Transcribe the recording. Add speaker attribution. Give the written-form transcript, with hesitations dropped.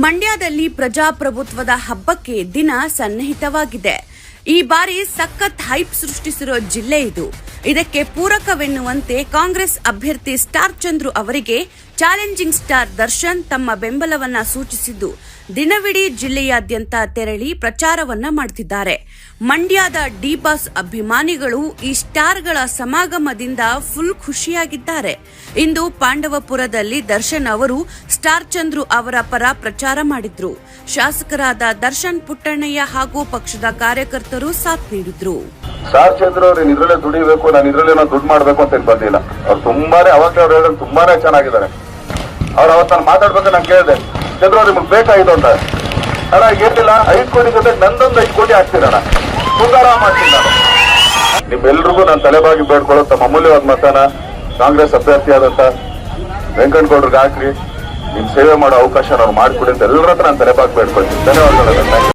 Speaker 1: ಮಂಡ್ಯದಲ್ಲಿ ಪ್ರಜಾಪ್ರಭುತ್ವದ ಹಬ್ಬಕ್ಕೆ ದಿನ ಸನ್ನಿಹಿತವಾಗಿದೆ. ಈ ಬಾರಿ ಸಖತ್ ಹೈಪ್ ಸೃಷ್ಟಿಸಿರೋ ಜಿಲ್ಲೆ ಇದು. ಇದಕ್ಕೆ ಪೂರಕವೆನ್ನುವಂತೆ ಕಾಂಗ್ರೆಸ್ ಅಭ್ಯರ್ಥಿ ಸ್ಟಾರ್ ಚಂದ್ರು ಅವರಿಗೆ ಚಾಲೆಂಜಿಂಗ್ ಸ್ಟಾರ್ ದರ್ಶನ್ ತಮ್ಮ ಬೆಂಬಲವನ್ನ ಸೂಚಿಸಿದ್ದು, ದಿನವಿಡೀ ಜಿಲ್ಲೆಯಾದ್ಯಂತ ತೆರಳಿ ಪ್ರಚಾರವನ್ನ ಮಾಡುತ್ತಿದ್ದಾರೆ. ಮಂಡ್ಯದ ಡಿ ಬಾಸ್ ಅಭಿಮಾನಿಗಳು ಈ ಸ್ಟಾರ್ಗಳ ಸಮಾಗಮದಿಂದ ಫುಲ್ ಖುಷಿಯಾಗಿದ್ದಾರೆ. ಇಂದು ಪಾಂಡವಪುರದಲ್ಲಿ ದರ್ಶನ್ ಅವರು ಸ್ಟಾರ್ ಚಂದ್ರು ಅವರ ಪರ ಪ್ರಚಾರ ಮಾಡಿದ್ರು. ಶಾಸಕರಾದ ದರ್ಶನ್ ಪುಟ್ಟಣ್ಣಯ್ಯ ಹಾಗೂ ಪಕ್ಷದ ಕಾರ್ಯಕರ್ತರು ಸಾಥ್ ನೀಡಿದ್ರು.
Speaker 2: ಸ್ಟಾರ್ ಚಂದ್ರು ಅವ್ರು ಇದ್ರಲ್ಲೇ ದುಡಿಬೇಕು, ನಾನು ಇದ್ರಲ್ಲೇ ದುಡ್ಡು ಮಾಡ್ಬೇಕು ಅಂತ ಬಂದಿಲ್ಲ. ಅವ್ರು ತುಂಬಾನೇ ಅವಾಗ ಅವ್ರು ಹೇಳಿದ್ರೆ ತುಂಬಾನೇ ಚೆನ್ನಾಗಿದ್ದಾರೆ. ಅವ್ರು ಅವತ್ತು ನಾನು ಮಾತಾಡ್ಬೇಕು ನಾನು ಕೇಳಿದೆ, ಚಂದ್ರು ಅವ್ರು ನಿಮ್ಗೆ ಬೇಕಾಗಿತ್ತು ಅಂತ. ಅಣ್ಣ ಏನಿಲ್ಲ, 5 ಕೋಟಿ ಜೊತೆ ನಂದೊಂದು 5 ಕೋಟಿ ಹಾಕ್ತೀರಣ್ಣ, ಸುಧಾರ ಮಾಡ್ತೀನಿ ನಾನು. ನಿಮ್ಮೆಲ್ರಿಗೂ ನಾನು ತಲೆಬಾಗಿ ಬೇಡ್ಕೊಳ್ಳೋ ತಮ್ಮ ಅಮೂಲ್ಯವಾದ ಮತನ ಕಾಂಗ್ರೆಸ್ ಅಭ್ಯರ್ಥಿಯಾದಂತ ವೆಂಕಟಗೌಡ್ರಿಗೆ ಹಾಕ್ರಿ. ನಿಮ್ ಸೇವೆ ಮಾಡೋ ಅವಕಾಶ ನಾವು ಮಾಡಿಕೊಡಿ ಅಂತ ಎಲ್ಲರ ಹತ್ರ ನಾನು ತಲೆಬಾಗಿ ಬೇಡ್ಕೊಳ್ತೀನಿ. ಧನ್ಯವಾದಗಳು.